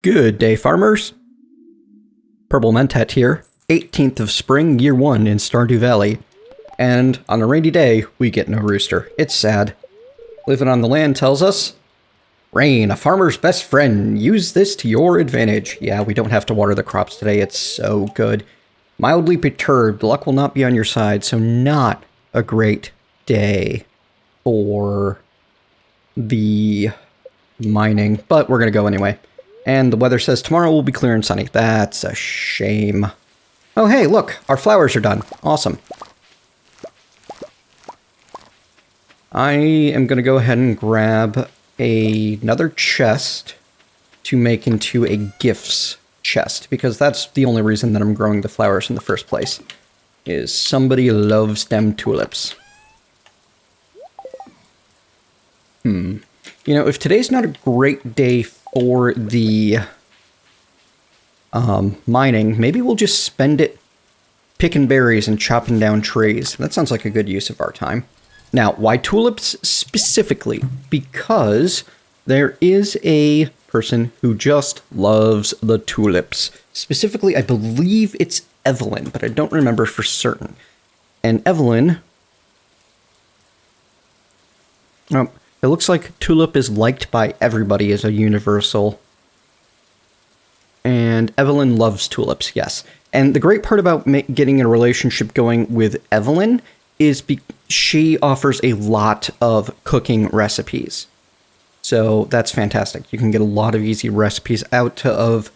Good day, farmers. PurpleMentat here, 18th of spring, year 1 in Stardew Valley. And on a rainy day, we get no rooster. It's sad. Living on the land tells us, rain, a farmer's best friend. Use this to your advantage. Yeah, we don't have to water the crops today. It's so good. Mildly perturbed. Luck will not be on your side, so not a great day for the mining. But we're going to go anyway. And the weather says tomorrow will be clear and sunny. That's a shame. Oh, hey, look. Our flowers are done. Awesome. I am going to go ahead and grab another chest to make into a gifts chest, because that's the only reason that I'm growing the flowers in the first place, is somebody loves them tulips. You know, if today's not a great day for the mining, maybe we'll just spend it picking berries and chopping down trees. That sounds like a good use of our time. Now, why tulips specifically? Because there is a person who just loves the tulips. Specifically, I believe it's Evelyn, but I don't remember for certain. And Evelyn... it looks like tulip is liked by everybody as a universal. And Evelyn loves tulips, yes. And the great part about getting a relationship going with Evelyn is she offers a lot of cooking recipes. So that's fantastic. You can get a lot of easy recipes out of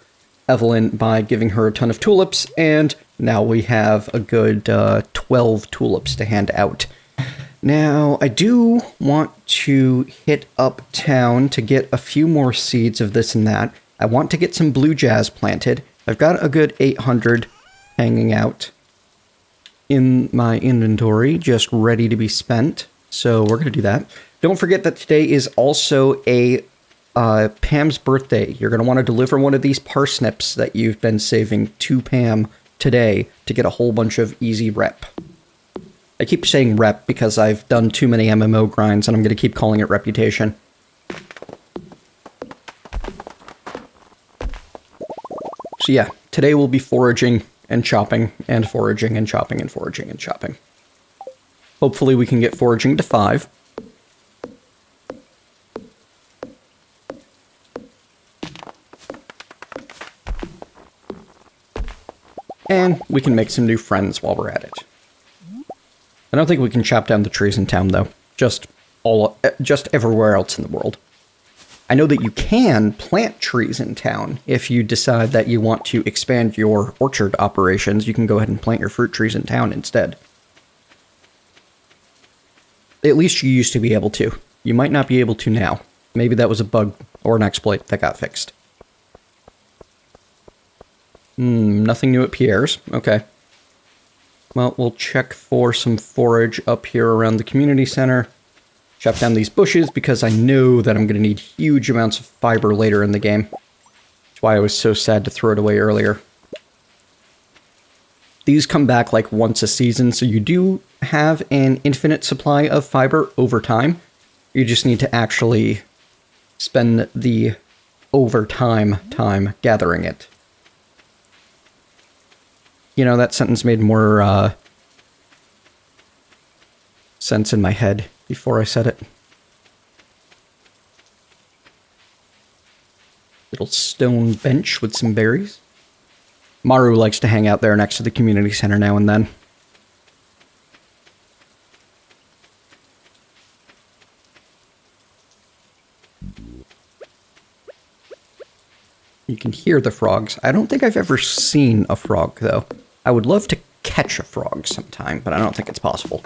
Evelyn by giving her a ton of tulips. And now we have a good 12 tulips to hand out. Now, I do want to hit uptown to get a few more seeds of this and that. I want to get some blue jazz planted. I've got a good 800 hanging out in my inventory, just ready to be spent. So we're going to do that. Don't forget that today is also a Pam's birthday. You're going to want to deliver one of these parsnips that you've been saving to Pam today to get a whole bunch of easy rep. I keep saying rep because I've done too many MMO grinds, and I'm going to keep calling it reputation. So yeah, today we'll be foraging and chopping, and foraging and chopping, and foraging and chopping. Hopefully we can get foraging to 5. And we can make some new friends while we're at it. I don't think we can chop down the trees in town, though. Just everywhere else in the world. I know that you can plant trees in town. If you decide that you want to expand your orchard operations, you can go ahead and plant your fruit trees in town instead. At least you used to be able to. You might not be able to now. Maybe that was a bug or an exploit that got fixed. Nothing new at Pierre's. Okay. Well, we'll check for some forage up here around the community center. Chop down these bushes because I know that I'm going to need huge amounts of fiber later in the game. That's why I was so sad to throw it away earlier. These come back like once a season, so you do have an infinite supply of fiber over time. You just need to actually spend the overtime time gathering it. You know, that sentence made more sense in my head before I said it. Little stone bench with some berries. Maru likes to hang out there next to the community center now and then. You can hear the frogs. I don't think I've ever seen a frog, though. I would love to catch a frog sometime, but I don't think it's possible.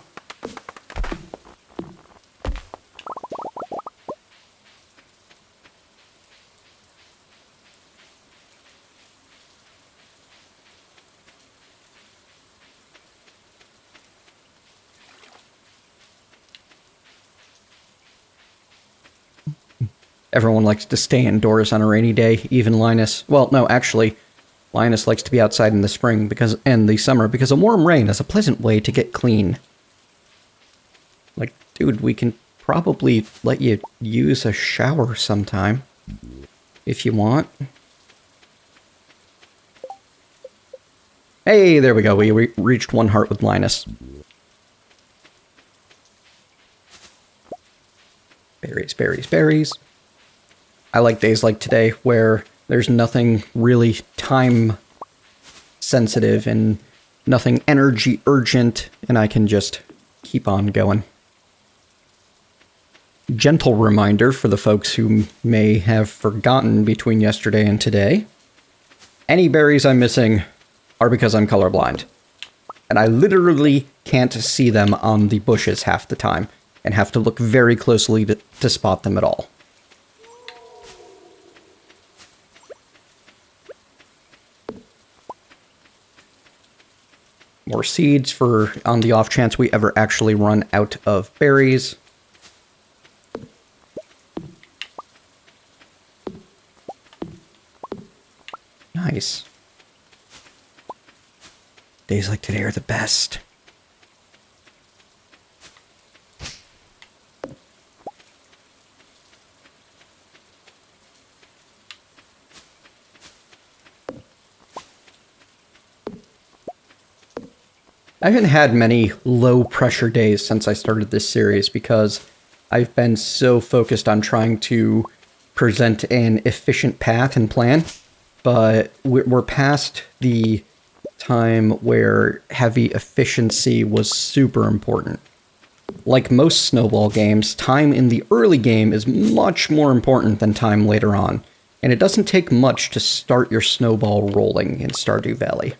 Everyone likes to stay indoors on a rainy day, even Linus. Well, no, actually, Linus likes to be outside in the spring and the summer because a warm rain is a pleasant way to get clean. Like, dude, we can probably let you use a shower sometime if you want. Hey, there we go. We reached 1 heart with Linus. Berries, berries, berries. I like days like today where there's nothing really time sensitive and nothing energy urgent, and I can just keep on going. Gentle reminder for the folks who may have forgotten between yesterday and today. Any berries I'm missing are because I'm colorblind. And I literally can't see them on the bushes half the time, and have to look very closely to spot them at all. More seeds for on the off chance we ever actually run out of berries. Nice. Days like today are the best. I haven't had many low-pressure days since I started this series because I've been so focused on trying to present an efficient path and plan, but we're past the time where heavy efficiency was super important. Like most snowball games, time in the early game is much more important than time later on, and it doesn't take much to start your snowball rolling in Stardew Valley.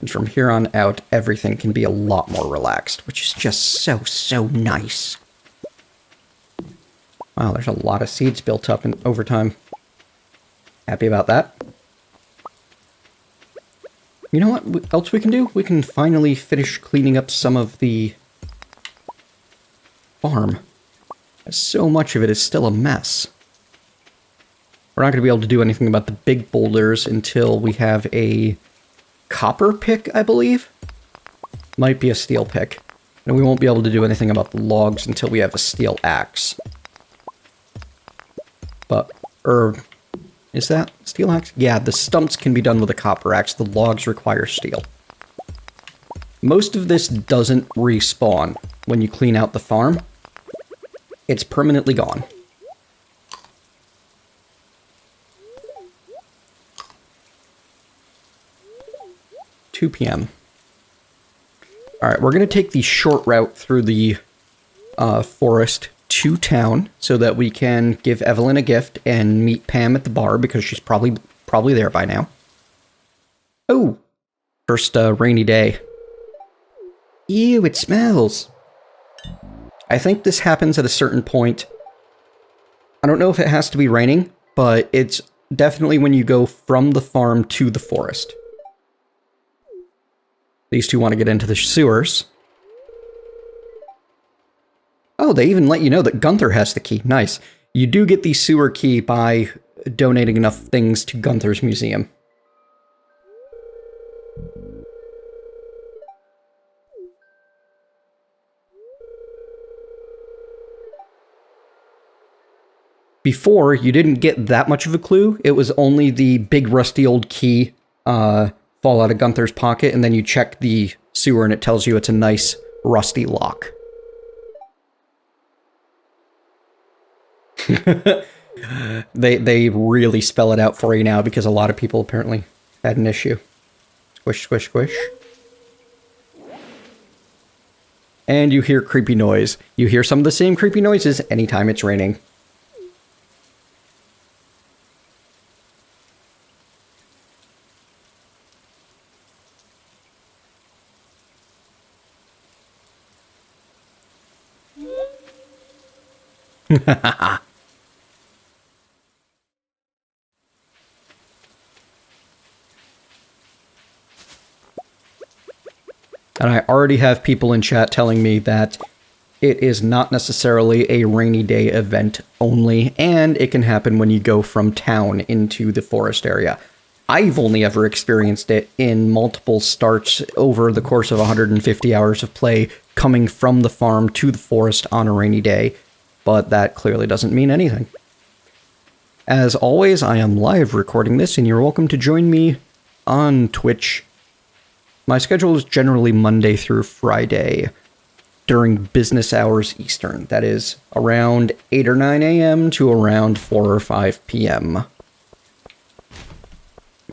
And from here on out, everything can be a lot more relaxed, which is just so nice. Wow, there's a lot of seeds built up over time. Happy about that. You know what else we can do? We can finally finish cleaning up some of the farm. So much of it is still a mess. We're not going to be able to do anything about the big boulders until we have a copper pick, I believe? Might be a steel pick. And we won't be able to do anything about the logs until we have a steel axe. But, is that steel axe? Yeah, the stumps can be done with a copper axe. The logs require steel. Most of this doesn't respawn when you clean out the farm. It's permanently gone. 2 p.m. Alright, we're going to take the short route through the forest to town so that we can give Evelyn a gift and meet Pam at the bar because she's probably there by now. Oh, first rainy day. Ew, it smells. I think this happens at a certain point. I don't know if it has to be raining, but it's definitely when you go from the farm to the forest. These two want to get into the sewers. Oh, they even let you know that Gunther has the key. Nice. You do get the sewer key by donating enough things to Gunther's museum. Before, you didn't get that much of a clue. It was only the big rusty old key fall out of Gunther's pocket, and then you check the sewer and it tells you it's a nice rusty lock. They really spell it out for you now because a lot of people apparently had an issue. Squish, squish, squish. And you hear creepy noise. You hear some of the same creepy noises anytime it's raining. And I already have people in chat telling me that it is not necessarily a rainy day event only, and it can happen when you go from town into the forest area. I've only ever experienced it in multiple starts over the course of 150 hours of play, coming from the farm to the forest on a rainy day, but that clearly doesn't mean anything. As always, I am live recording this, and you're welcome to join me on Twitch. My schedule is generally Monday through Friday during business hours Eastern. That is around 8 or 9 a.m. to around 4 or 5 p.m.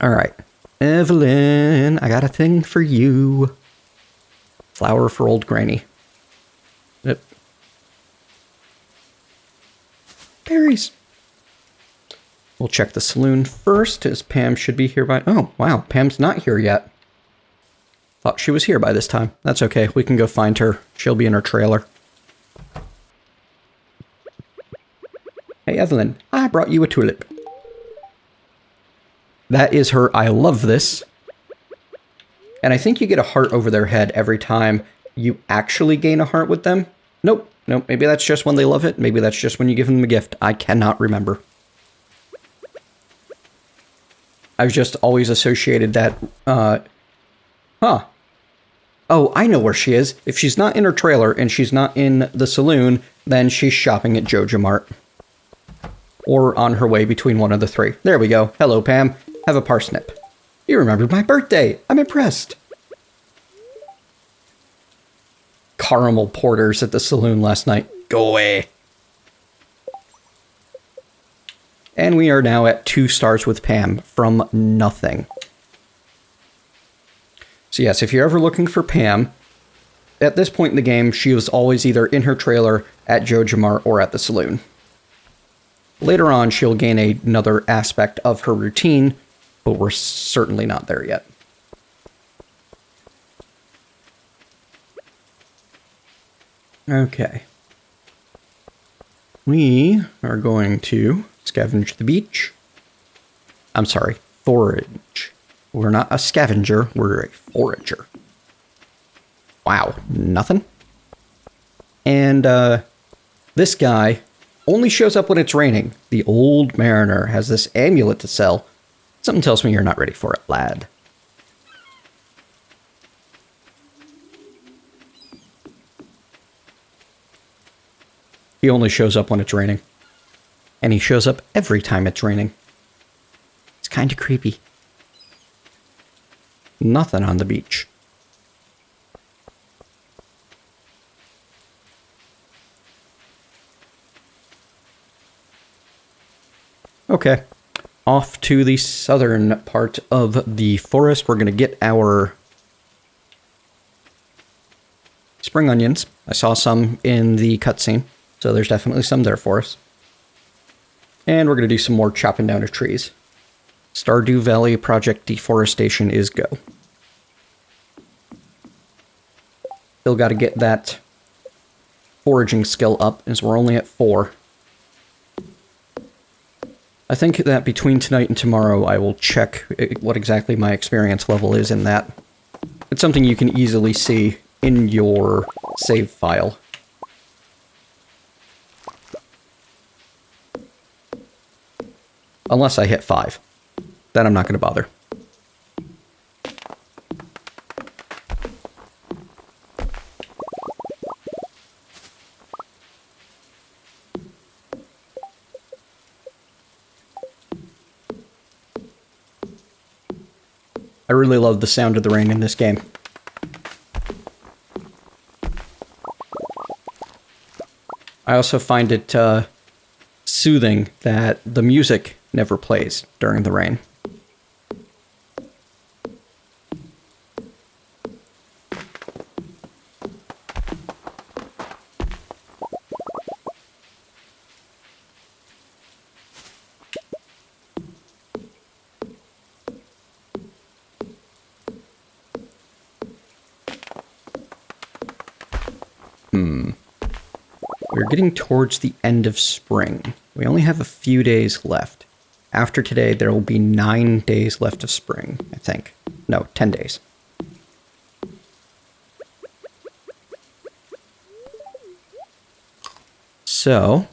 Alright. Evelyn, I got a thing for you. Flower for old granny. Yep. Berries. We'll check the saloon first, as Pam should be here by... Oh, wow, Pam's not here yet. Thought she was here by this time. That's okay, we can go find her. She'll be in her trailer. Hey, Evelyn, I brought you a tulip. That is her I love this. And I think you get a heart over their head every time you actually gain a heart with them. Nope, maybe that's just when they love it. Maybe that's just when you give them a gift. I cannot remember. I've just always associated that, Oh, I know where she is. If she's not in her trailer and she's not in the saloon, then she's shopping at Joja Mart. Or on her way between one of the three. There we go. Hello, Pam. Have a parsnip. You remembered my birthday. I'm impressed. Caramel porters at the saloon last night. Go away. And we are now at 2 stars with Pam from nothing. So yes, if you're ever looking for Pam, at this point in the game, she was always either in her trailer, at Joja Mart, or at the saloon. Later on, she'll gain another aspect of her routine, but we're certainly not there yet. Okay. We are going to scavenge the beach. I'm sorry, forage. We're not a scavenger, we're a forager. Wow, nothing? And this guy only shows up when it's raining. The old mariner has this amulet to sell. Something tells me you're not ready for it, lad. He only shows up when it's raining. And he shows up every time it's raining. It's kind of creepy. Nothing on the beach. Okay. Off to the southern part of the forest. We're going to get our spring onions. I saw some in the cutscene, so there's definitely some there for us. And we're going to do some more chopping down of trees. Stardew Valley Project Deforestation is go. Still got to get that foraging skill up, as we're only at 4. I think that between tonight and tomorrow, I will check what exactly my experience level is in that. It's something you can easily see in your save file. Unless I hit 5. Then I'm not going to bother. I really love the sound of the rain in this game. I also find it soothing that the music never plays during the rain. We're getting towards the end of spring. We only have a few days left. After today, there will be 9 days left of spring, I think. No, 10 days. So,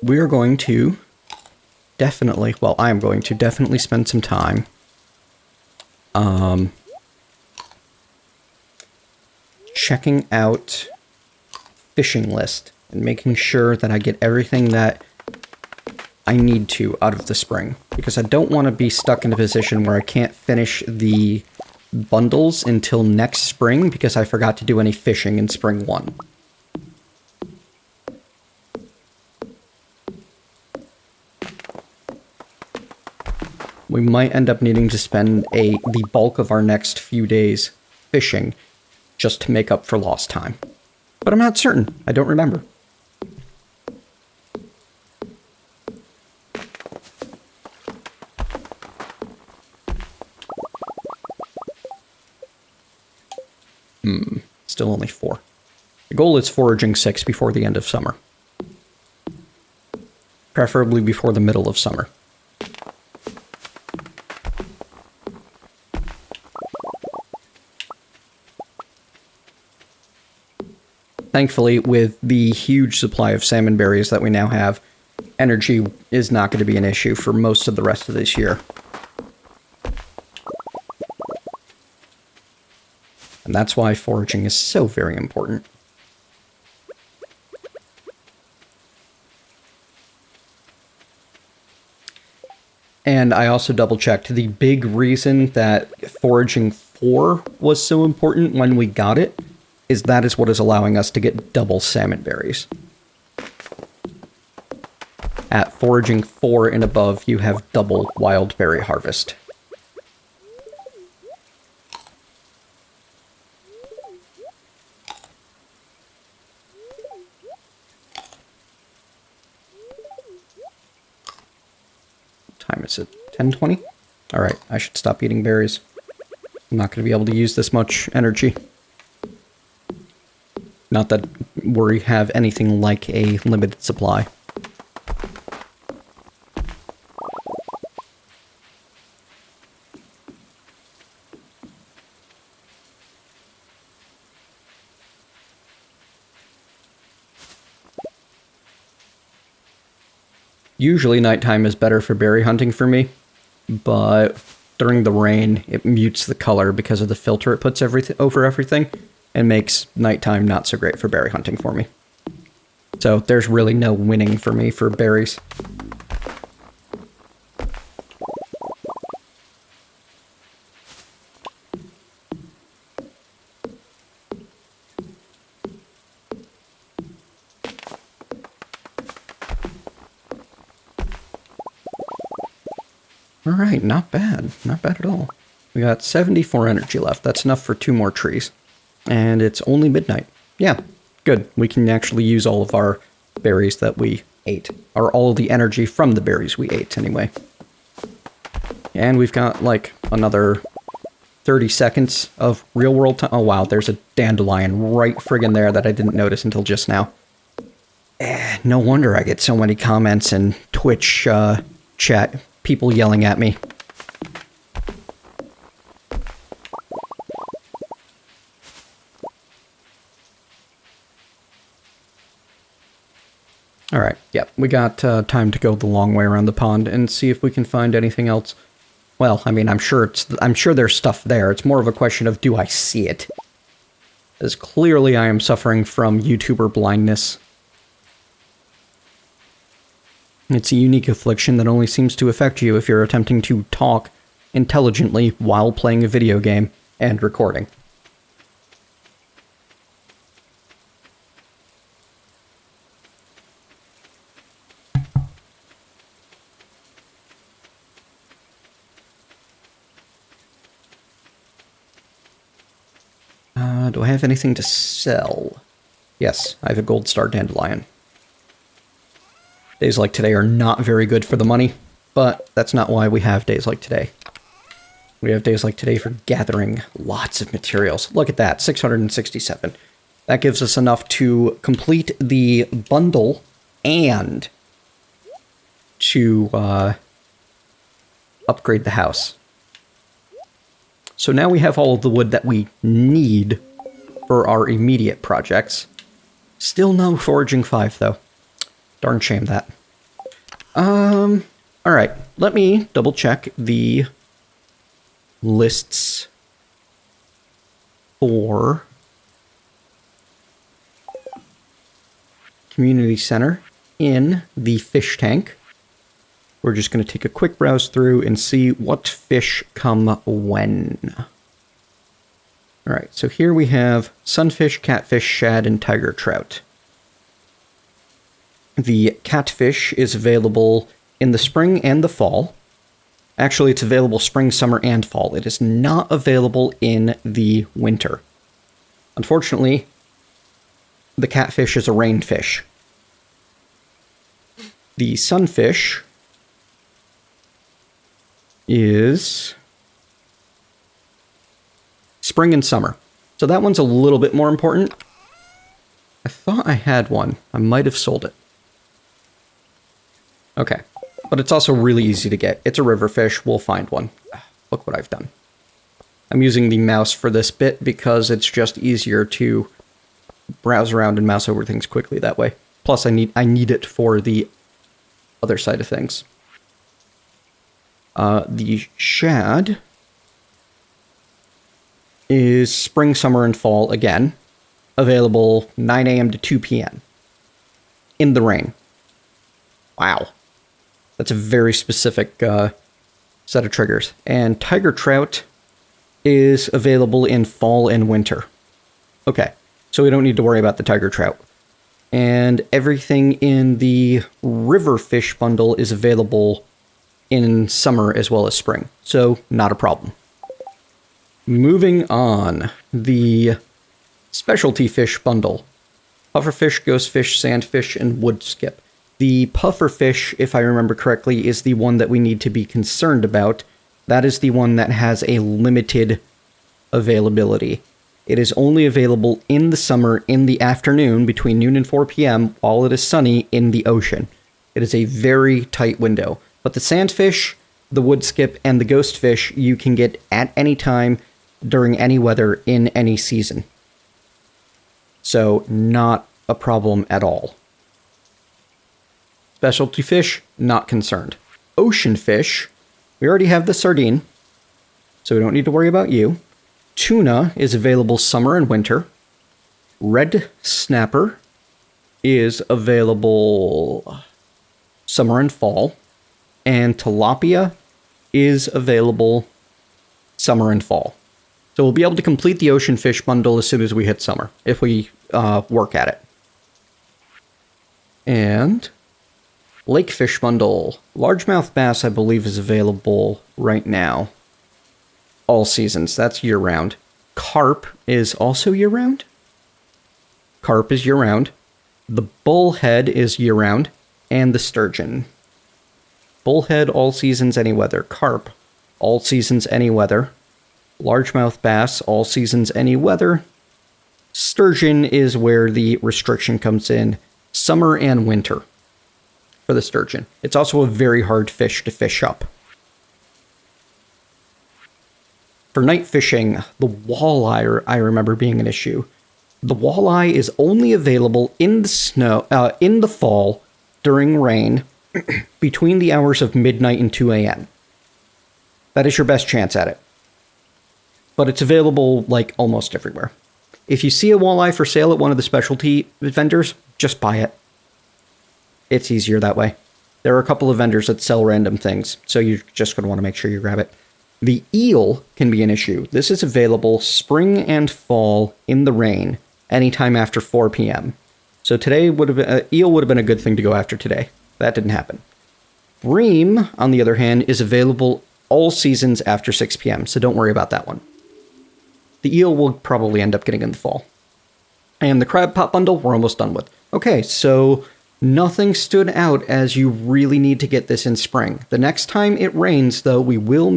we are going to definitely, well, I'm going to definitely spend some time checking out fishing list and making sure that I get everything that I need to out of the spring, because I don't want to be stuck in a position where I can't finish the bundles until next spring because I forgot to do any fishing in spring 1. We might end up needing to spend the bulk of our next few days fishing just to make up for lost time. But I'm not certain. I don't remember. Still only 4. The goal is foraging 6 before the end of summer. Preferably before the middle of summer. Thankfully, with the huge supply of salmon berries that we now have, energy is not going to be an issue for most of the rest of this year. And that's why foraging is so very important. And I also double-checked. The big reason that foraging 4 was so important when we got it is that is what is allowing us to get double salmon berries. At foraging 4 and above, you have double wild berry harvest. What time is it? 10:20? Alright, I should stop eating berries. I'm not going to be able to use this much energy. Not that we have anything like a limited supply. Usually nighttime is better for berry hunting for me, but during the rain it mutes the color because of the filter it puts over everything, and makes nighttime not so great for berry hunting for me. So there's really no winning for me for berries. Alright, not bad. Not bad at all. We got 74 energy left. That's enough for 2 more trees. And it's only midnight. Yeah, good. We can actually use all of our berries that we ate. Or all of the energy from the berries we ate, anyway. And we've got, like, another 30 seconds of real-world time. Oh, wow, there's a dandelion right friggin' there that I didn't notice until just now. No wonder I get so many comments in Twitch chat. People yelling at me. Alright, yep, we got time to go the long way around the pond and see if we can find anything else. Well, I mean, I'm sure there's stuff there. It's more of a question of, do I see it? As clearly I am suffering from YouTuber blindness. It's a unique affliction that only seems to affect you if you're attempting to talk intelligently while playing a video game and recording. Do I have anything to sell? Yes, I have a gold star dandelion. Days like today are not very good for the money, but that's not why we have days like today. We have days like today for gathering lots of materials. Look at that, 667. That gives us enough to complete the bundle and to upgrade the house. So now we have all of the wood that we need for our immediate projects. Still no foraging 5, though. Darn shame that. Alright, let me double check the lists for community center in the fish tank. We're just going to take a quick browse through and see what fish come when. Alright, so here we have sunfish, catfish, shad, and tiger trout. The catfish is available in the spring and the fall. Actually, it's available spring, summer, and fall. It is not available in the winter. Unfortunately, the catfish is a rain fish. The sunfish is spring and summer. So that one's a little bit more important. I thought I had one. I might have sold it. Okay. But it's also really easy to get. It's a river fish. We'll find one. Look what I've done. I'm using the mouse for this bit because it's just easier to browse around and mouse over things quickly that way. Plus, I need it for the other side of things. The shad is spring, summer, and fall again. Available 9 a.m. to 2 p.m. in the rain. Wow. That's a very specific set of triggers. And tiger trout is available in fall and winter. Okay, so we don't need to worry about the tiger trout. And everything in the river fish bundle is available in summer as well as spring. So, not a problem. Moving on, the specialty fish bundle. Pufferfish, ghostfish, sandfish, and wood skip. The pufferfish, if I remember correctly, is the one that we need to be concerned about. That is the one that has a limited availability. It is only available in the summer in the afternoon between noon and 4 p.m. while it is sunny in the ocean. It is a very tight window. But the sandfish, the wood skip, and the ghostfish you can get at any time during any weather in any season. So, not a problem at all. Specialty fish, not concerned. Ocean fish, we already have the sardine, so we don't need to worry about you. Tuna is available summer and winter. Red snapper is available summer and fall. And tilapia is available summer and fall. So we'll be able to complete the ocean fish bundle as soon as we hit summer, if we work at it. And lake fish bundle. Largemouth bass, I believe, is available right now. All seasons. That's year-round. Carp is also year-round? Carp is year-round. The bullhead is year-round. And the sturgeon. Bullhead, all seasons, any weather. Carp, all seasons, any weather. Largemouth bass, all seasons, any weather. Sturgeon is where the restriction comes in. Summer and winter for the sturgeon. It's also a very hard fish to fish up. For night fishing, the walleye, I remember being an issue. The walleye is only available in the fall during rain between the hours of midnight and 2 a.m. That is your best chance at it. But it's available, like, almost everywhere. If you see a walleye for sale at one of the specialty vendors, just buy it. It's easier that way. There are a couple of vendors that sell random things, so you're just going to want to make sure you grab it. The eel can be an issue. This is available spring and fall in the rain, anytime after 4 p.m. So today would have been, eel would have been a good thing to go after today. That didn't happen. Bream, on the other hand, is available all seasons after 6 p.m., so don't worry about that one. The eel will probably end up getting in the fall. And the crab pot bundle, we're almost done with. Okay, so nothing stood out as you really need to get this in spring. The next time it rains, though, we will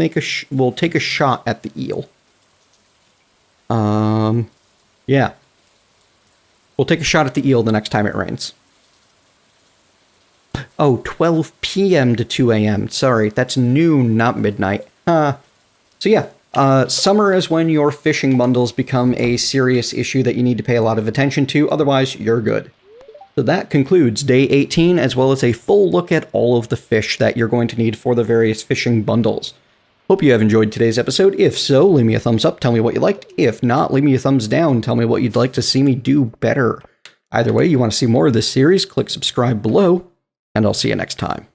we'll take a shot at the eel. Yeah. We'll take a shot at the eel the next time it rains. Oh, 12 p.m. to 2 a.m. Sorry, that's noon, not midnight. So yeah, summer is when your fishing bundles become a serious issue that you need to pay a lot of attention to, otherwise you're good. So that concludes day 18, as well as a full look at all of the fish that you're going to need for the various fishing bundles. Hope you have enjoyed today's episode. If so, leave me a thumbs up, tell me what you liked. If not, leave me a thumbs down, tell me what you'd like to see me do better. Either way, you want to see more of this series, click subscribe below, and I'll see you next time.